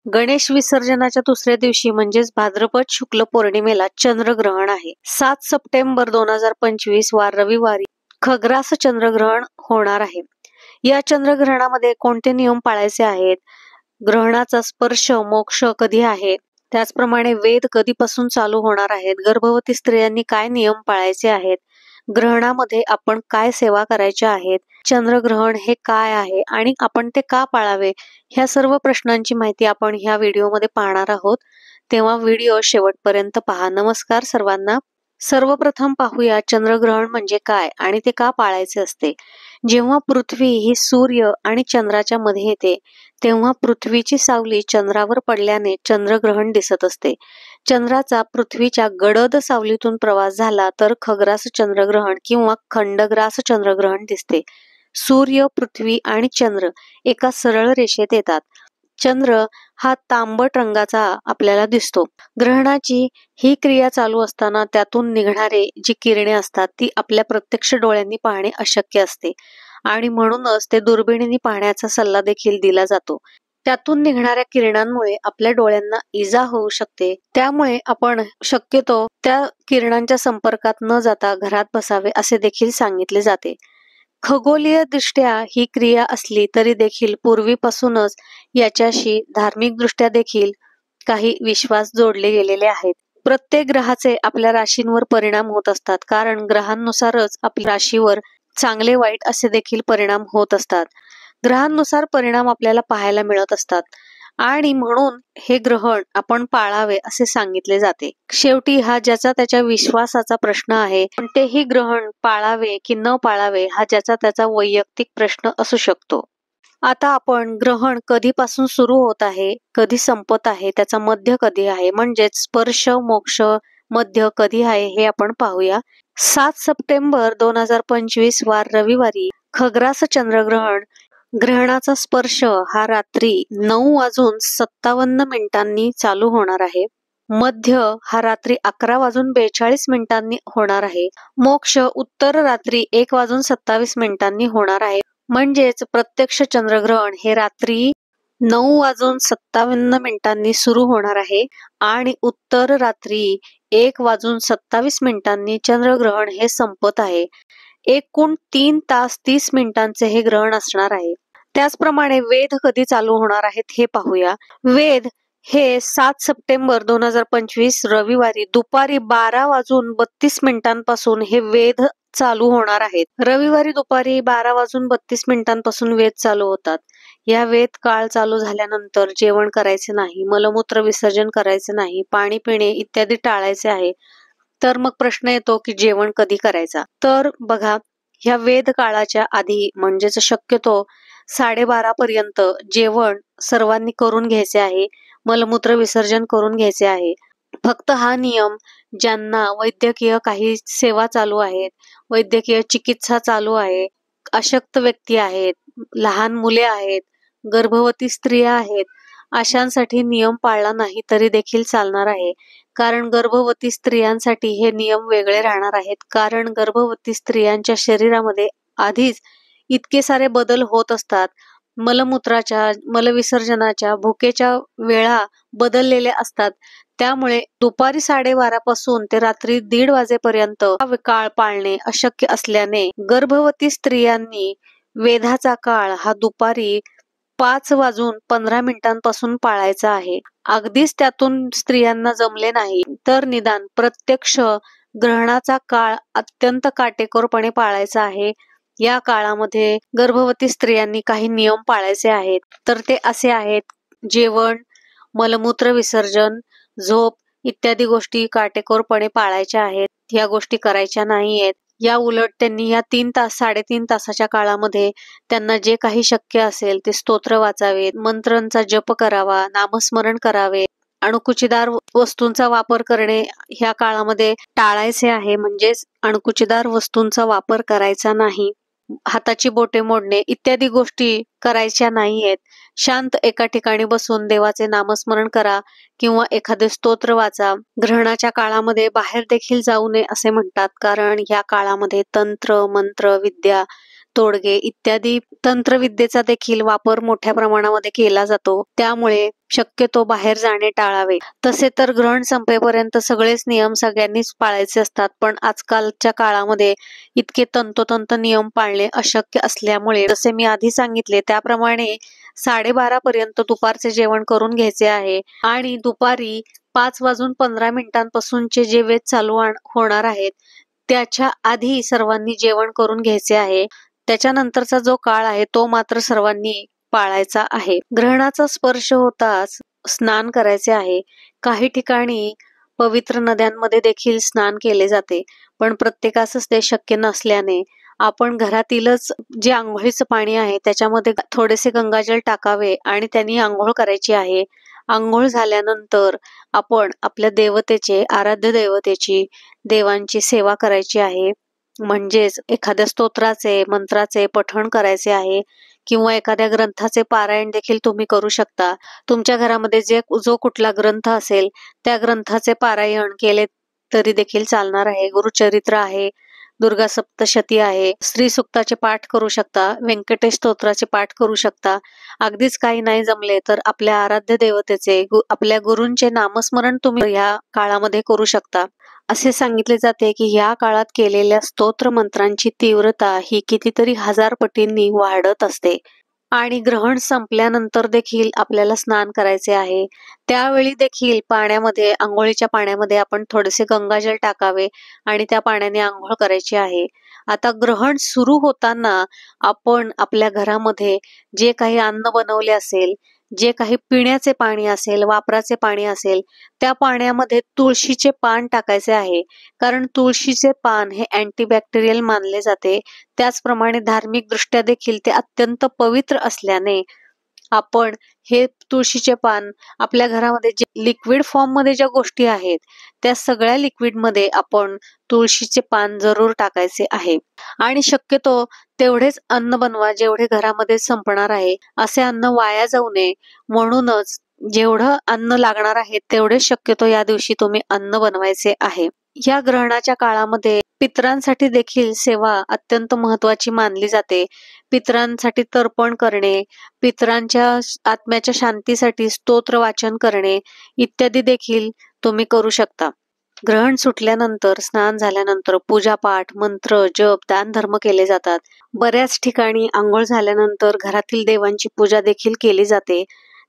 गणेश विसर्जनाच्या दुसऱ्या दिवशी म्हणजेच भाद्रपद शुक्ल पौर्णिमेला चंद्रग्रहण आहे. 7 सप्टेंबर 2025 वार रविवारी खग्रास चंद्रग्रहण होणार आहे. या चंद्रग्रहणामध्ये कोणते नियम पाळायचे आहेत? ग्रहणाचा स्पर्श मोक्ष कधी आहे? त्याचप्रमाणे वेद कधीपासून चालू होणार आहेत? गर्भवती स्त्रियांनी काय नियम पाळायचे आहेत? ग्रहणामध्ये आपण काय सेवा करायच्या आहेत? चंद्रग्रहण हे काय आहे आणि आपण ते का पाळावे? ह्या सर्व प्रश्नांची माहिती आपण ह्या व्हिडिओमध्ये पाहणार आहोत. तेव्हा व्हिडिओ शेवटपर्यंत पहा. नमस्कार सर्वांना. सर्वप्रथम पाहूया चंद्रग्रहण म्हणजे काय आणि ते का पाळायचे असते. जेव्हा पृथ्वी ही सूर्य आणि चंद्राच्या मध्ये येते तेव्हा पृथ्वीची सावली चंद्रावर पडल्याने चंद्रग्रहण दिसत असते. चंद्राचा पृथ्वीच्या गडद सावलीतून प्रवास झाला तर खग्रास चंद्रग्रहण किंवा खंडग्रास चंद्रग्रहण दिसते. सूर्य, पृथ्वी आणि चंद्र एका सरळ रेषेत येतात. चंद्र हा तांबट रंगाचा आपल्याला दिसतो. ग्रहणाची ही क्रिया चालू असताना त्यातून निघणारे जी किरणे असतात ती आपल्या प्रत्यक्ष डोळ्यांनी पाहणे अशक्य असते आणि म्हणूनच ते दुर्बिणीने पाहण्याचा सल्ला देखील दिला जातो. त्यातून निघणाऱ्या किरणांमुळे आपल्या डोळ्यांना इजा होऊ शकते. त्यामुळे आपण शक्यतो त्या किरणांच्या संपर्कात न जाता घरात बसावे असे देखील सांगितले जाते. खगोलीय दृष्ट्या ही क्रिया असली तरी देखील पूर्वीपासूनच याच्याशी धार्मिक दृष्ट्या देखील काही विश्वास जोडले गेलेले आहेत. प्रत्येक ग्रहाचे आपल्या राशींवर परिणाम होत असतात, कारण ग्रहांनुसारच आपल्या राशीवर चांगले वाईट असे देखील परिणाम होत असतात. ग्रहांनुसार परिणाम आपल्याला पाहायला मिळत असतात आणि म्हणून हे ग्रहण आपण पाळावे असे सांगितले जाते. शेवटी हा ज्याचा त्याच्या विश्वासाचा प्रश्न आहे. कोणतेही ग्रहण पाळावे की न पाळावे हा ज्याचा त्याचा वैयक्तिक प्रश्न असू शकतो. आता आपण ग्रहण कधीपासून सुरू होत आहे, कधी संपत आहे, त्याचा मध्य कधी आहे, म्हणजेच स्पर्श मोक्ष मध्य कधी आहे हे आपण पाहूया. 7 सप्टेंबर 2025 वार रविवारी खग्रास चंद्रग्रहण. ग्रहणाचा स्पर्श हा रात्री 9:57 चालू होणार आहे. मध्य हा रात्री 11:42 होणार आहे. मोक्ष उत्तर रात्री 1:27 होणार आहे. म्हणजेच प्रत्यक्ष चंद्रग्रहण हे रात्री 9:57 सुरू होणार आहे आणि उत्तर रात्री 1:27 चंद्रग्रहण हे संपत आहे. एकूण 3 तास 30 मिनिटांचे हे ग्रहण असणार आहे. त्याचप्रमाणे वेद कधी चालू होणार आहेत हे पाहूया. वेद हे 7 सप्टेंबर 2025 रविवारी दुपारी 12:32 हे वेद चालू होणार आहेत. रविवारी दुपारी 12:32 वेद चालू होतात. या वेद काळ चालू झाल्यानंतर जेवण करायचे नाही, मलमूत्र विसर्जन करायचे नाही, पाणी पिणे इत्यादी टाळायचे आहे. तर मग प्रश्न येतो की जेवण कधी करायचा? तर बघा, ह्या वेद काळाच्या आधी म्हणजेच शक्यतो 12:30 पर्यंत जेवण सर्वांनी करून घ्यायचे आहे. मलमूत्र विसर्जन करून घ्यायचे आहे. फक्त हा नियम ज्यांना वैद्यकीय काही सेवा चालू आहेत, वैद्यकीय चिकित्सा चालू आहे, अशक्त व्यक्ती आहेत, लहान मुले आहेत, गर्भवती स्त्रिया आहेत, अशांसाठी नियम पाळला नाही तरी देखील चालणार आहे. कारण गर्भवती स्त्रियांसाठी हे नियम वेगळे राहणार आहेत. कारण गर्भवती स्त्रियांच्या शरीरामध्ये आधीच इतके सारे बदल होत असतात. मलमूत्राच्या, मलविसर्जनाच्या, भुकेच्या वेळा बदललेल्या असतात. त्यामुळे दुपारी 12:30 पासून ते रात्री 1:30 वाजेपर्यंत हा काळ पाळणे अशक्य असल्याने गर्भवती स्त्रियांनी वेधाचा काळ हा दुपारी 5:15 पाळायचा आहे. अगदीच त्यातून स्त्रियांना जमले नाही तर निदान प्रत्यक्ष ग्रहणाचा काळ अत्यंत काटेकोरपणे पाळायचा आहे. या काळामध्ये गर्भवती स्त्रियांनी काही नियम पाळायचे आहेत. तर ते असे आहेत: जेवण, मलमूत्र विसर्जन, झोप इत्यादी गोष्टी काटेकोरपणे पाळायच्या आहेत. या गोष्टी करायच्या नाहीयेत. या उलट त्यांनी या 3 तास 3.5 तासाच्या काळामध्ये त्यांना जे काही शक्य असेल ते स्तोत्र वाचावेत, मंत्रांचा जप करावा, नामस्मरण करावे. अणकुचीदार वस्तूंचा वापर करणे ह्या काळामध्ये टाळायचे आहे. म्हणजेच अणकुचीदार वस्तूंचा वापर करायचा नाही. हाताची बोटे मोडणे इत्यादी गोष्टी करायच्या नाहीयेत. शांत एका ठिकाणी बसून देवाचे नामस्मरण करा किंवा एखादे स्तोत्र वाचा. ग्रहणाच्या काळामध्ये बाहेर देखील जाऊ नये असे म्हणतात, कारण या काळामध्ये तंत्र, मंत्र, विद्या तोडगे इत्यादी तंत्रविद्येचा देखील वापर मोठ्या प्रमाणामध्ये केला जातो. त्यामुळे शक्यतो बाहेर जाणे टाळावे. तसे तर ग्रहण संपेपर्यंत सगळेच नियम सगळ्यांनीच पाळायचे असतात, पण आजकालच्या काळामध्ये इतके तंतोतंत नियम पाळणे अशक्य असल्यामुळे जसे मी आधी सांगितले त्याप्रमाणे 12:30 पर्यंत दुपारचे जेवण करून घ्यायचे आहे आणि दुपारी 5:15 जे वेध चालू होणार आहेत त्याच्या आधी सर्वांनी जेवण करून घ्यायचे आहे. त्याच्यानंतरचा जो काळ आहे तो मात्र सर्वांनी पाळायचा आहे. ग्रहणाचा स्पर्श होताच स्नान करायचे आहे. काही ठिकाणी पवित्र नद्यांमध्ये देखील स्नान केले जाते, पण प्रत्येकासच ते शक्य नसल्याने आपण घरातीलच जे आंघोळीचं पाणी आहे त्याच्यामध्ये थोडेसे गंगाजल टाकावे आणि त्यांनी आंघोळ करायची आहे. आंघोळ झाल्यानंतर आपण आपल्या देवतेचे, आराध्य देवतेची, देवांची सेवा करायची आहे. म्हणजेच एखाद्या स्तोत्राचे, मंत्राचे पठण करायचे आहे किंवा एखाद्या ग्रंथाचे पारायण देखील तुम्ही करू शकता. तुमच्या घरामध्ये जो कुठला ग्रंथ असेल त्या ग्रंथाचे पारायण केले तरी देखील चालणार आहे. गुरुचरित्र आहे, दुर्गा सप्तशती आहे, श्री सुक्ताचे पाठ करू शकता, व्यंकटेश स्तोत्राचे पाठ करू शकता. अगदीच काही नाही जमले तर आपल्या आराध्य देवतेचे, आपल्या गुरूंचे नामस्मरण तुम्ही ह्या काळामध्ये करू शकता. असे सांगितले जाते की ह्या काळात केलेल्या स्तोत्र मंत्रांची तीव्रता ही कितीतरी 1000 पटींनी वाढत असते. आणि ग्रहण संपल्यानंतर देखील आपल्याला स्नान करायचे आहे. त्यावेळी देखील पाण्यामध्ये, आंघोळीच्या पाण्यामध्ये आपण थोडेसे गंगाजल टाकावे आणि त्या पाण्याने आंघोळ करायची आहे. आता ग्रहण सुरू होताना आपण आपल्या घरामध्ये जे काही अन्न बनवले असेल, जे काही पिण्याचे पाणी असेल, वापराचे पाणी असेल, त्या पाण्यामध्ये तुळशीचे पान टाकायचे आहे. कारण तुळशीचे पान हे अँटीबॅक्टेरियल मानले जाते. त्याचप्रमाणे धार्मिक दृष्ट्या देखील ते अत्यंत पवित्र असल्याने आपण हे तुळशीचे पान आपल्या घरामध्ये जे लिक्विड फॉर्म मध्ये ज्या गोष्टी आहेत त्या सगळ्या लिक्विड मध्ये आपण तुळशीचे पान जरूर टाकायचे आहे. आणि शक्यतो तेवढेच अन्न बनवा जेवढे घरामध्ये संपणार आहे. असे अन्न वाया जाऊ नये म्हणूनच जेवढं अन्न लागणार आहे तेवढे शक्यतो या दिवशी तुम्ही अन्न बनवायचे आहे. या ग्रहणाच्या काळामध्ये पितरांसाठी देखील सेवा अत्यंत महत्वाची मानली जाते. पितरांसाठी तर्पण करणे, पितरांच्या आत्म्याच्या शांतीसाठी स्तोत्र वाचन करणे इत्यादी देखील तुम्ही करू शकता. ग्रहण सुटल्यानंतर, स्नान झाल्यानंतर पूजापाठ, मंत्र, जप, दान धर्म केले जातात. बऱ्याच ठिकाणी आंघोळ झाल्यानंतर घरातील देवांची पूजा देखील केली जाते.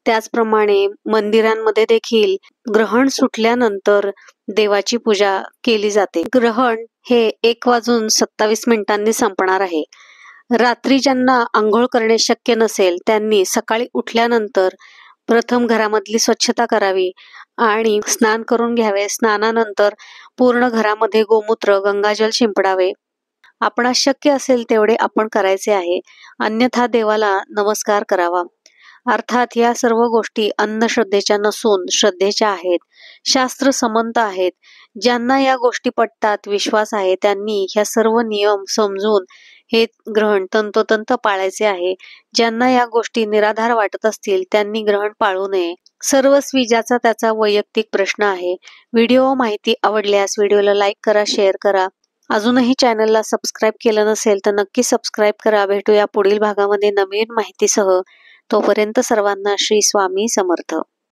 त्याचप्रमाणे मंदिरांमध्ये देखील ग्रहण सुटल्यानंतर देवाची पूजा केली जाते. ग्रहण हे 1:27 संपणार आहे. रात्री ज्यांना आंघोळ करणे शक्य नसेल त्यांनी सकाळी उठल्यानंतर प्रथम घरामधली स्वच्छता करावी आणि स्नान करून घ्यावे. स्नानानंतर पूर्ण घरामध्ये गोमूत्र, गंगाजल शिंपडावे. आपणास शक्य असेल तेवढे आपण करायचे आहे. अन्यथा देवाला नमस्कार करावा. अर्थात या सर्व गोष्टी अंधश्रद्धेच्या नसून श्रद्धेच्या आहेत, शास्त्र संमत आहेत. ज्यांना या गोष्टी पटतात, विश्वास आहे, त्यांनी ह्या सर्व नियम समजून हे ग्रहण तंतोतंत पाळायचे आहे. ज्यांना या गोष्टी निराधार वाटत असतील त्यांनी ग्रहण पाळू नये. सर्वस्वी ज्याचा त्याचा वैयक्तिक प्रश्न आहे. व्हिडिओ माहिती आवडल्यास व्हिडिओला लाईक करा, शेअर करा. अजूनही चॅनलला सबस्क्राईब केलं नसेल तर नक्की सबस्क्राईब करा. भेटूया पुढील भागामध्ये नवीन माहितीसह. तोपर्यंत सर्वांना श्री स्वामी समर्थ.